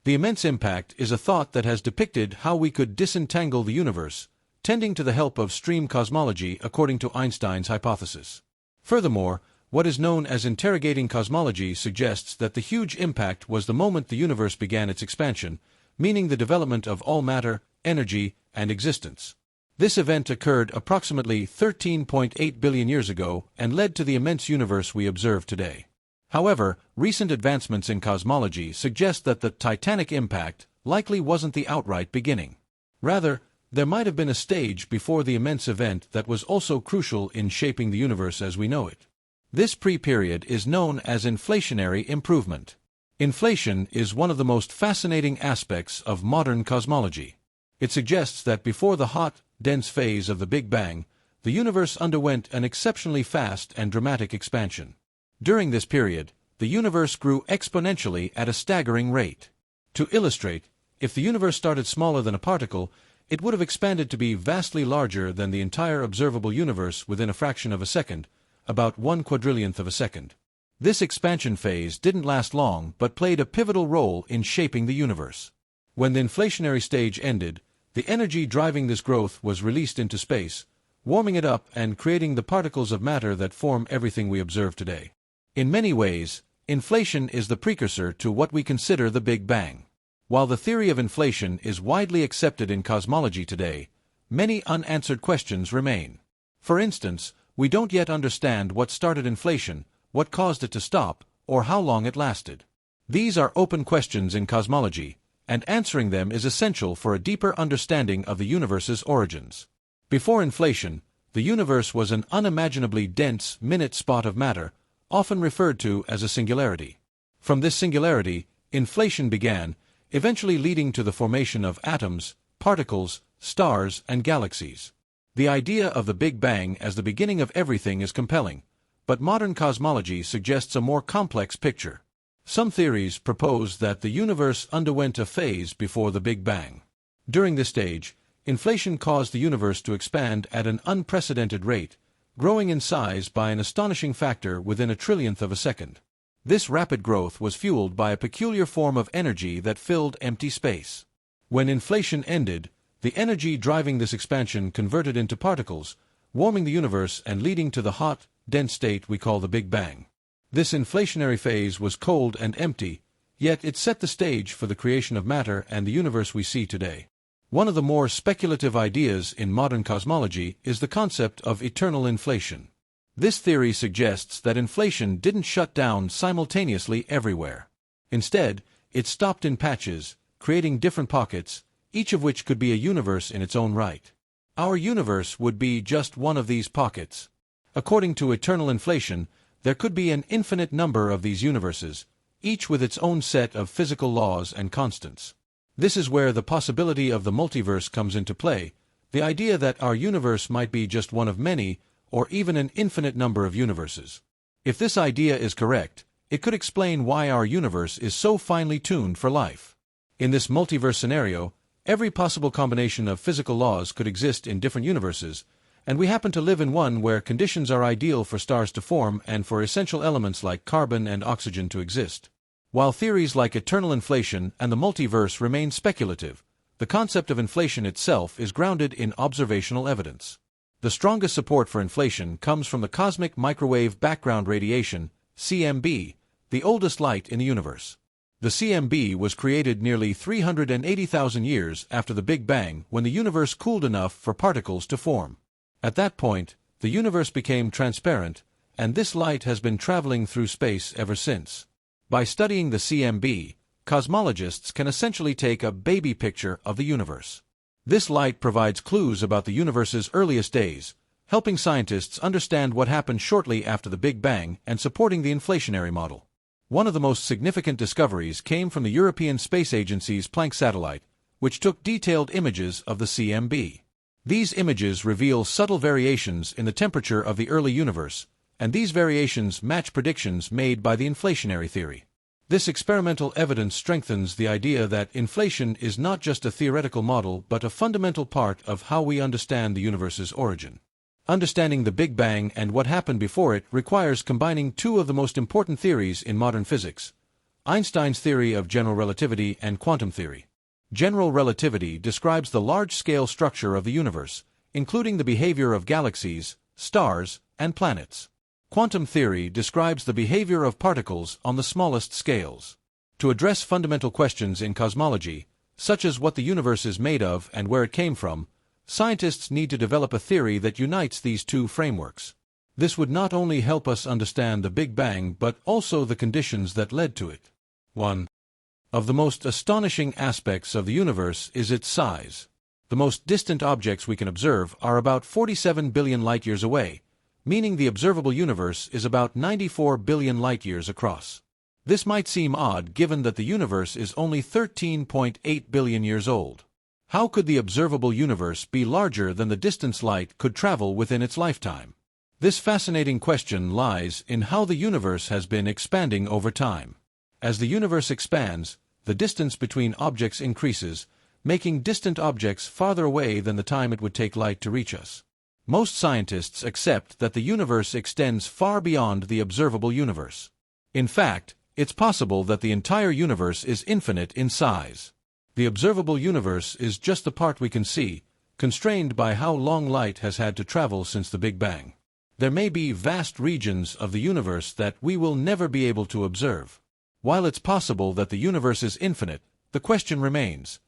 The immense impact is a thought that has depicted how we could disentangle the universe, tending to the help of stream cosmology according to Einstein's hypothesis. Furthermore, what is known as interrogating cosmology suggests that the huge impact was the moment the universe began its expansion, meaning the development of all matter, energy, and existence. This event occurred approximately 13.8 billion years ago and led to the immense universe we observe today. However, recent advancements in cosmology suggest that the Titanic impact likely wasn't the outright beginning. Rather, there might have been a stage before the immense event that was also crucial in shaping the universe as we know it. This pre-period is known as inflationary improvement. Inflation is one of the most fascinating aspects of modern cosmology. It suggests that before the hot, dense phase of the Big Bang, the universe underwent an exceptionally fast and dramatic expansion. During this period, the universe grew exponentially at a staggering rate. To illustrate, if the universe started smaller than a particle, it would have expanded to be vastly larger than the entire observable universe within a fraction of a second, about 1/400,000th of a second. This expansion phase didn't last long but played a pivotal role in shaping the universe. When the inflationary stage ended, the energy driving this growth was released into space, warming it up and creating the particles of matter that form everything we observe today. In many ways, inflation is the precursor to what we consider the Big Bang. While the theory of inflation is widely accepted in cosmology today, many unanswered questions remain. For instance, we don't yet understand what started inflation, what caused it to stop, or how long it lasted. These are open questions in cosmology, and answering them is essential for a deeper understanding of the universe's origins. Before inflation, the universe was an unimaginably dense, minute spot of matter, often referred to as a singularity. From this singularity, inflation began, eventually leading to the formation of atoms, particles, stars, and galaxies. The idea of the Big Bang as the beginning of everything is compelling, but modern cosmology suggests a more complex picture. Some theories propose that the universe underwent a phase before the Big Bang. During this stage, inflation caused the universe to expand at an unprecedented rate, growing in size by an astonishing factor within a trillionth of a second. This rapid growth was fueled by a peculiar form of energy that filled empty space. When inflation ended, the energy driving this expansion converted into particles, warming the universe and leading to the hot, dense state we call the Big Bang. This inflationary phase was cold and empty, yet it set the stage for the creation of matter and the universe we see today. One of the more speculative ideas in modern cosmology is the concept of eternal inflation. This theory suggests that inflation didn't shut down simultaneously everywhere. Instead, it stopped in patches, creating different pockets, each of which could be a universe in its own right. Our universe would be just one of these pockets. According to eternal inflation, there could be an infinite number of these universes, each with its own set of physical laws and constants. This is where the possibility of the multiverse comes into play, the idea that our universe might be just one of many, or even an infinite number of universes. If this idea is correct, it could explain why our universe is so finely tuned for life. In this multiverse scenario, every possible combination of physical laws could exist in different universes, and we happen to live in one where conditions are ideal for stars to form and for essential elements like carbon and oxygen to exist. While theories like eternal inflation and the multiverse remain speculative, the concept of inflation itself is grounded in observational evidence. The strongest support for inflation comes from the cosmic microwave background radiation, CMB, the oldest light in the universe. The CMB was created nearly 380,000 years after the Big Bang when the universe cooled enough for particles to form. At that point, the universe became transparent, and this light has been traveling through space ever since. By studying the CMB, cosmologists can essentially take a baby picture of the universe. This light provides clues about the universe's earliest days, helping scientists understand what happened shortly after the Big Bang and supporting the inflationary model. One of the most significant discoveries came from the European Space Agency's Planck satellite, which took detailed images of the CMB. These images reveal subtle variations in the temperature of the early universe, and these variations match predictions made by the inflationary theory. This experimental evidence strengthens the idea that inflation is not just a theoretical model but a fundamental part of how we understand the universe's origin. Understanding the Big Bang and what happened before it requires combining two of the most important theories in modern physics: Einstein's theory of general relativity and quantum theory. General relativity describes the large-scale structure of the universe, including the behavior of galaxies, stars, and planets. Quantum theory describes the behavior of particles on the smallest scales. To address fundamental questions in cosmology, such as what the universe is made of and where it came from, scientists need to develop a theory that unites these two frameworks. This would not only help us understand the Big Bang but also the conditions that led to it. 1. Of the most astonishing aspects of the universe is its size. The most distant objects we can observe are about 47 billion light-years away, meaning the observable universe is about 94 billion light-years across. This might seem odd given that the universe is only 13.8 billion years old. How could the observable universe be larger than the distance light could travel within its lifetime? This fascinating question lies in how the universe has been expanding over time. As the universe expands, the distance between objects increases, making distant objects farther away than the time it would take light to reach us. Most scientists accept that the universe extends far beyond the observable universe. In fact, it's possible that the entire universe is infinite in size. The observable universe is just the part we can see, constrained by how long light has had to travel since the Big Bang. There may be vast regions of the universe that we will never be able to observe. While it's possible that the universe is infinite, the question remains: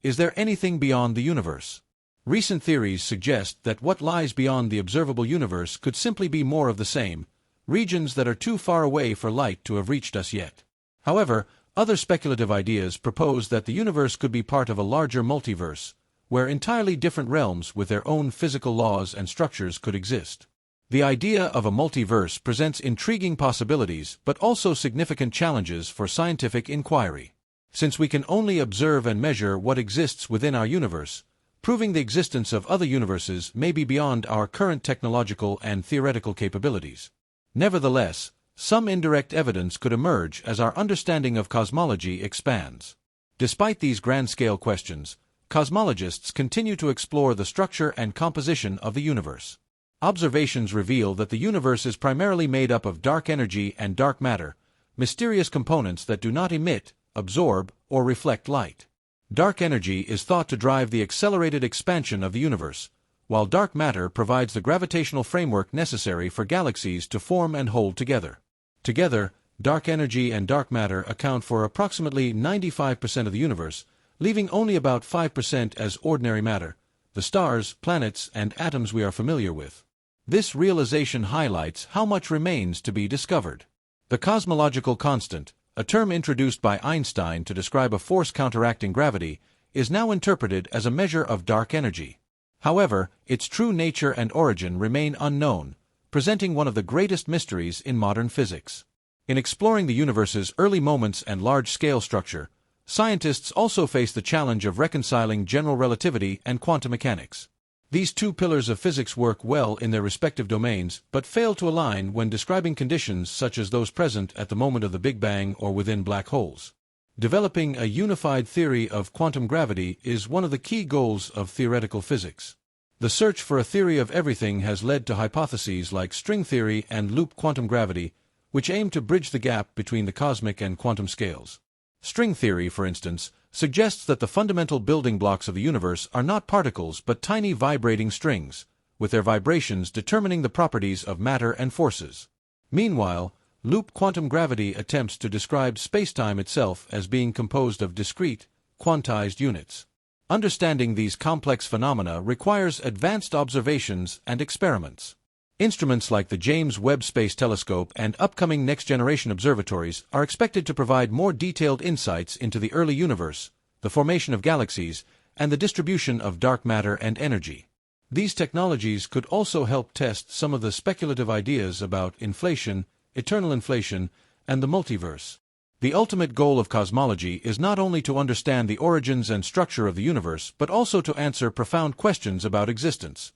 is there anything beyond the universe? Recent theories suggest that what lies beyond the observable universe could simply be more of the same, regions that are too far away for light to have reached us yet. However, other speculative ideas propose that the universe could be part of a larger multiverse, where entirely different realms with their own physical laws and structures could exist. The idea of a multiverse presents intriguing possibilities but also significant challenges for scientific inquiry. Since we can only observe and measure what exists within our universe, proving the existence of other universes may be beyond our current technological and theoretical capabilities. Nevertheless, some indirect evidence could emerge as our understanding of cosmology expands. Despite these grand-scale questions, cosmologists continue to explore the structure and composition of the universe. Observations reveal that the universe is primarily made up of dark energy and dark matter, mysterious components that do not emit, absorb, or reflect light. Dark energy is thought to drive the accelerated expansion of the universe, while dark matter provides the gravitational framework necessary for galaxies to form and hold together. Together, dark energy and dark matter account for approximately 95% of the universe, leaving only about 5% as ordinary matter, the stars, planets, and atoms we are familiar with. This realization highlights how much remains to be discovered. The cosmological constant, a term introduced by Einstein to describe a force counteracting gravity, is now interpreted as a measure of dark energy. However, its true nature and origin remain unknown, presenting one of the greatest mysteries in modern physics. In exploring the universe's early moments and large-scale structure, scientists also face the challenge of reconciling general relativity and quantum mechanics. These two pillars of physics work well in their respective domains, but fail to align when describing conditions such as those present at the moment of the Big Bang or within black holes. Developing a unified theory of quantum gravity is one of the key goals of theoretical physics. The search for a theory of everything has led to hypotheses like string theory and loop quantum gravity, which aim to bridge the gap between the cosmic and quantum scales. String theory, for instance, suggests that the fundamental building blocks of the universe are not particles but tiny vibrating strings, with their vibrations determining the properties of matter and forces. Meanwhile, loop quantum gravity attempts to describe spacetime itself as being composed of discrete, quantized units. Understanding these complex phenomena requires advanced observations and experiments. Instruments like the James Webb Space Telescope and upcoming next-generation observatories are expected to provide more detailed insights into the early universe, the formation of galaxies, and the distribution of dark matter and energy. These technologies could also help test some of the speculative ideas about inflation, eternal inflation, and the multiverse. The ultimate goal of cosmology is not only to understand the origins and structure of the universe, but also to answer profound questions about existence.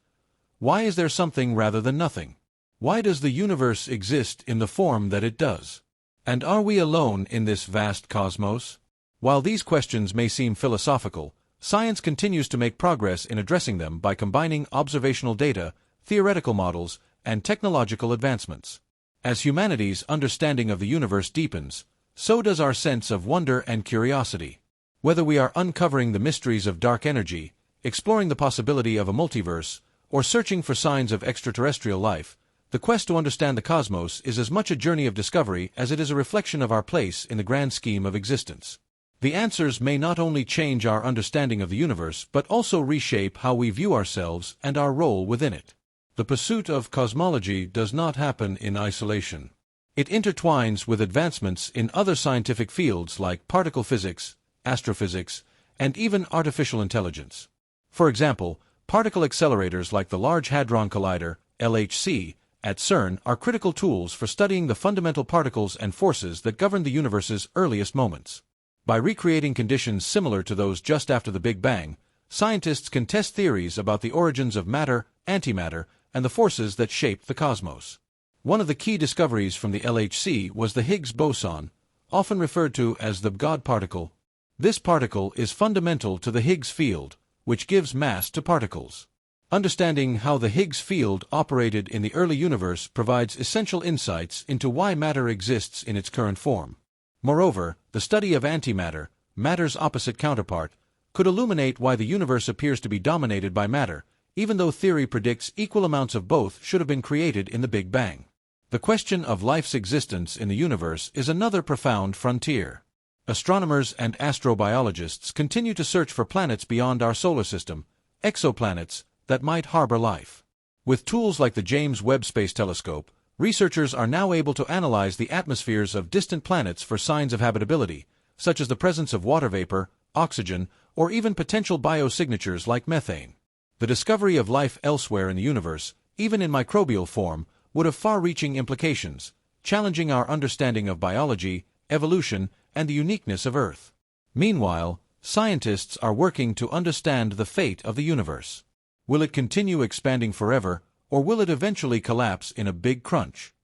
Why is there something rather than nothing? Why does the universe exist in the form that it does? And are we alone in this vast cosmos? While these questions may seem philosophical, science continues to make progress in addressing them by combining observational data, theoretical models, and technological advancements. As humanity's understanding of the universe deepens, so does our sense of wonder and curiosity. Whether we are uncovering the mysteries of dark energy, exploring the possibility of a multiverse, or searching for signs of extraterrestrial life, the quest to understand the cosmos is as much a journey of discovery as it is a reflection of our place in the grand scheme of existence. The answers may not only change our understanding of the universe but also reshape how we view ourselves and our role within it. The pursuit of cosmology does not happen in isolation. It intertwines with advancements in other scientific fields like particle physics, astrophysics, and even artificial intelligence. For example, particle accelerators like the Large Hadron Collider, LHC, at CERN are critical tools for studying the fundamental particles and forces that govern the universe's earliest moments. By recreating conditions similar to those just after the Big Bang, scientists can test theories about the origins of matter, antimatter, and the forces that shape the cosmos. One of the key discoveries from the LHC was the Higgs boson, often referred to as the God particle. This particle is fundamental to the Higgs field, which gives mass to particles. Understanding how the Higgs field operated in the early universe provides essential insights into why matter exists in its current form. Moreover, the study of antimatter, matter's opposite counterpart, could illuminate why the universe appears to be dominated by matter, even though theory predicts equal amounts of both should have been created in the Big Bang. The question of life's existence in the universe is another profound frontier. Astronomers and astrobiologists continue to search for planets beyond our solar system, exoplanets, that might harbor life. With tools like the James Webb Space Telescope, researchers are now able to analyze the atmospheres of distant planets for signs of habitability, such as the presence of water vapor, oxygen, or even potential biosignatures like methane. The discovery of life elsewhere in the universe, even in microbial form, would have far-reaching implications, challenging our understanding of biology, evolution, and the uniqueness of Earth. Meanwhile, scientists are working to understand the fate of the universe. Will it continue expanding forever, or will it eventually collapse in a big crunch?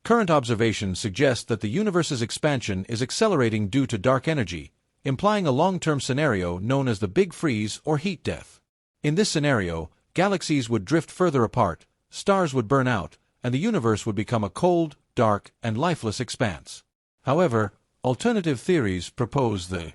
Current observations suggest that the universe's expansion is accelerating due to dark energy, implying a long-term scenario known as the Big Freeze or heat death. In this scenario, galaxies would drift further apart, stars would burn out, and the universe would become a cold, dark, and lifeless expanse. However, alternative theories propose the